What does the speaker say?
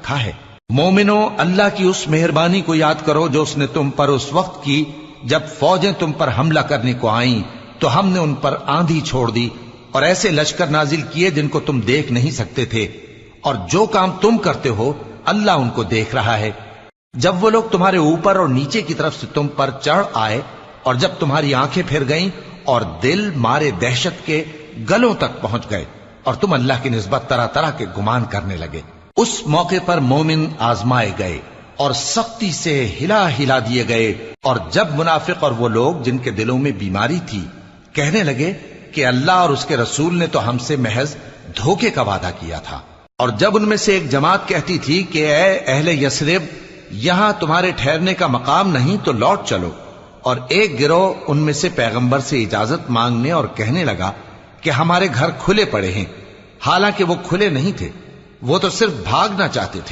رکھا ہے۔ مومنو، اللہ کی اس مہربانی کو یاد کرو جو اس نے تم پر اس وقت کی جب فوجیں تم پر حملہ کرنے کو آئیں تو ہم نے ان پر آندھی چھوڑ دی اور ایسے لشکر نازل کیے جن کو تم دیکھ نہیں سکتے تھے، اور جو کام تم کرتے ہو اللہ ان کو دیکھ رہا ہے۔ جب وہ لوگ تمہارے اوپر اور نیچے کی طرف سے تم پر چڑھ آئے اور جب تمہاری آنکھیں پھر گئیں اور دل مارے دہشت کے گلوں تک پہنچ گئے اور تم اللہ کی نسبت طرح طرح کے گمان کرنے لگے، اس موقع پر مومن آزمائے گئے اور سختی سے ہلا ہلا دیے گئے۔ اور جب منافق اور وہ لوگ جن کے دلوں میں بیماری تھی کہنے لگے کہ اللہ اور اس کے رسول نے تو ہم سے محض دھوکے کا وعدہ کیا تھا، اور جب ان میں سے ایک جماعت کہتی تھی کہ اے اہل یثرب، یہاں تمہارے ٹھہرنے کا مقام نہیں تو لوٹ چلو، اور ایک گروہ ان میں سے پیغمبر سے اجازت مانگنے اور کہنے لگا کہ ہمارے گھر کھلے پڑے ہیں، حالانکہ وہ کھلے نہیں تھے، وہ تو صرف بھاگنا چاہتے تھے۔